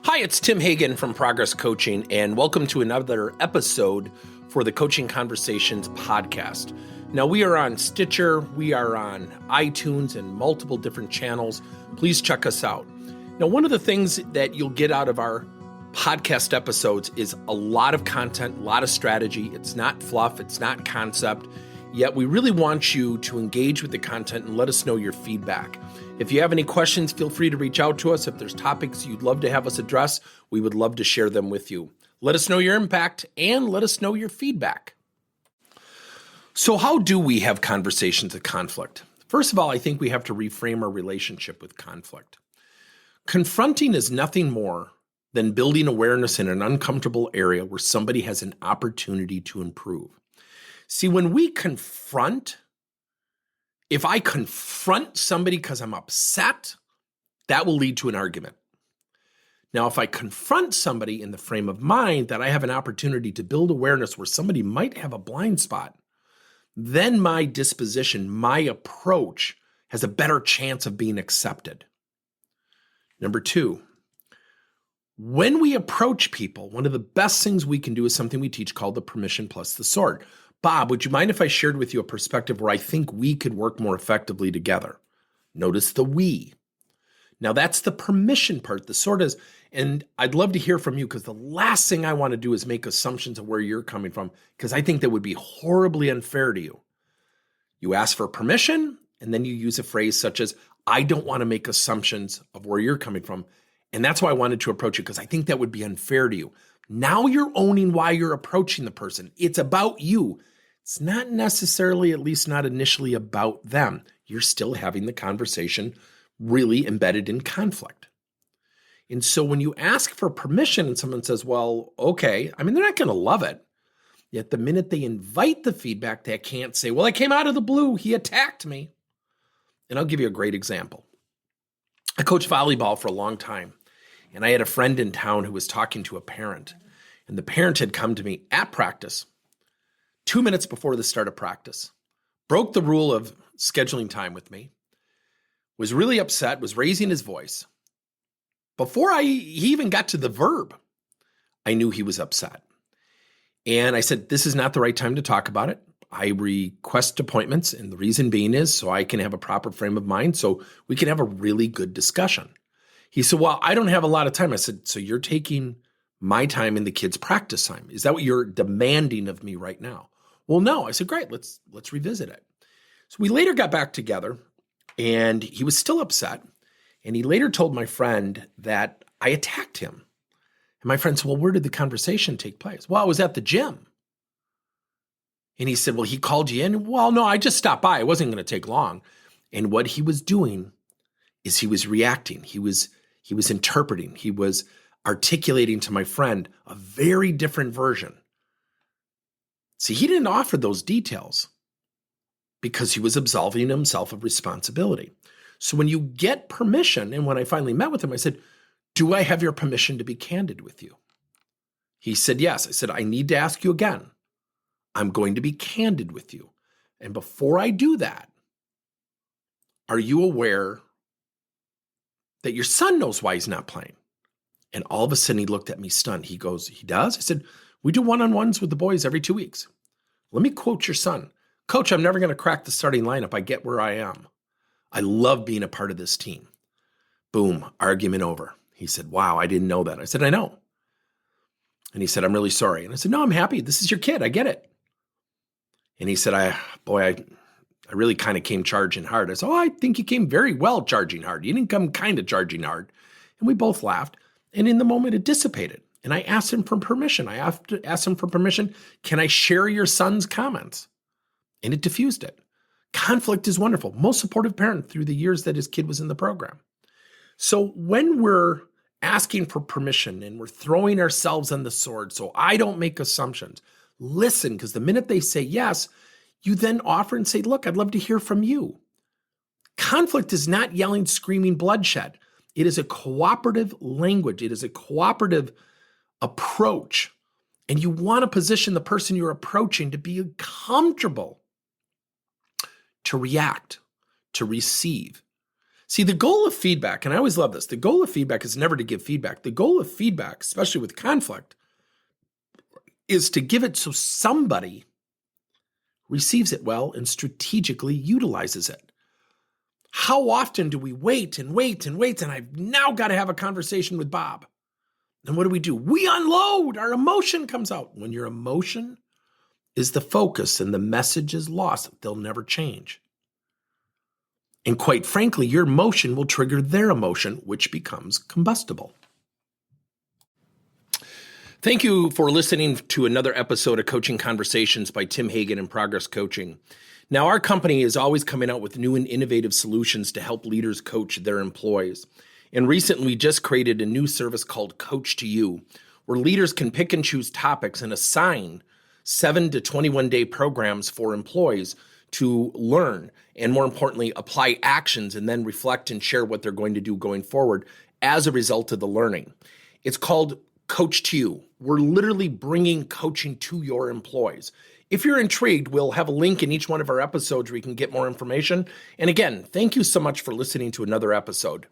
Hi, it's Tim Hagen from Progress Coaching, and welcome to another episode for the Coaching Conversations podcast. Now, we are on Stitcher, we are on iTunes, and multiple different channels. Please check us out. Now, one of the things that you'll get out of our podcast episodes is a lot of content, a lot of strategy. It's not fluff, it's not concept, yet we really want you to engage with the content and let us know your feedback. If you have any questions, feel free to reach out to us. If there's topics you'd love to have us address, we would love to share them with you. Let us know your impact and let us know your feedback. So how do we have conversations of conflict? First of all, I think we have to reframe our relationship with conflict. Confronting is nothing more than building awareness in an uncomfortable area where somebody has an opportunity to improve. See, when we confront, if I confront somebody because I'm upset, that will lead to an argument. Now, if I confront somebody in the frame of mind that I have an opportunity to build awareness where somebody might have a blind spot, then my disposition, my approach has a better chance of being accepted. Number two, when we approach people, one of the best things we can do is something we teach called the permission plus the sword. Bob, would you mind if I shared with you a perspective where I think we could work more effectively together? Notice the we. Now that's the permission part, the sword is, and I'd love to hear from you because the last thing I want to do is make assumptions of where you're coming from because I think that would be horribly unfair to you. You ask for permission and then you use a phrase such as, I don't want to make assumptions of where you're coming from. And that's why I wanted to approach you because I think that would be unfair to you. Now you're owning why you're approaching the person. It's about you. It's not necessarily, at least not initially, about them. You're still having the conversation really embedded in conflict. And so when you ask for permission and someone says, well, okay, I mean, they're not going to love it. Yet the minute they invite the feedback, they can't say, well, I came out of the blue. He attacked me. And I'll give you a great example. I coached volleyball for a long time. And I had a friend in town who was talking to a parent. And the parent had come to me at practice 2 minutes before the start of practice, broke the rule of scheduling time with me, was really upset, was raising his voice. Before he even got to the verb, I knew he was upset. And I said, this is not the right time to talk about it. I request appointments, and the reason being is so I can have a proper frame of mind so we can have a really good discussion. He said, well, I don't have a lot of time. I said, so you're taking my time and the kids' practice time. Is that what you're demanding of me right now? Well, no. I said, great, let's revisit it. So we later got back together and he was still upset. And he later told my friend that I attacked him. And my friend said, well, where did the conversation take place? Well, I was at the gym. And he said, well, he called you in? Well, no, I just stopped by. It wasn't going to take long. And what he was doing is he was reacting. He was interpreting. He was articulating to my friend a very different version. See, he didn't offer those details because he was absolving himself of responsibility. So when you get permission, and when I finally met with him, I said, do I have your permission to be candid with you? He said, yes. I said, I need to ask you again. I'm going to be candid with you. And before I do that, are you aware that your son knows why he's not playing? And all of a sudden he looked at me stunned. He goes, he does? I said, we do one-on-ones with the boys every 2 weeks. Let me quote your son. Coach, I'm never going to crack the starting lineup. I get where I am. I love being a part of this team. Boom, argument over. He said, wow, I didn't know that. I said, I know. And he said, I'm really sorry. And I said, no, I'm happy. This is your kid. I get it. And he said, I really kind of came charging hard. I said, oh, I think you came very well charging hard. You didn't come kind of charging hard. And we both laughed. And in the moment, it dissipated. And I asked him for permission. Can I share your son's comments? And it diffused it. Conflict is wonderful. Most supportive parent through the years that his kid was in the program. So when we're asking for permission and we're throwing ourselves on the sword, so I don't make assumptions, listen, because the minute they say yes, you then offer and say, look, I'd love to hear from you. Conflict is not yelling, screaming, bloodshed. It is a cooperative language. It is a cooperative approach. And you want to position the person you're approaching to be comfortable to react, to receive. See, the goal of feedback, and I always love this, the goal of feedback is never to give feedback. The goal of feedback, especially with conflict, is to give it so somebody receives it well and strategically utilizes it. How often do we wait and wait and wait, and I've now got to have a conversation with Bob? And what do? We unload. Our emotion comes out. When your emotion is the focus and the message is lost, they'll never change. And quite frankly, your emotion will trigger their emotion, which becomes combustible. Thank you for listening to another episode of Coaching Conversations by Tim Hagen and Progress Coaching. Now, our company is always coming out with new and innovative solutions to help leaders coach their employees. And recently, we just created a new service called Coach to You, where leaders can pick and choose topics and assign 7 to 21-day programs for employees to learn and, more importantly, apply actions and then reflect and share what they're going to do going forward as a result of the learning. It's called Coach to You. We're literally bringing coaching to your employees. If you're intrigued, we'll have a link in each one of our episodes where you can get more information. And again, thank you so much for listening to another episode.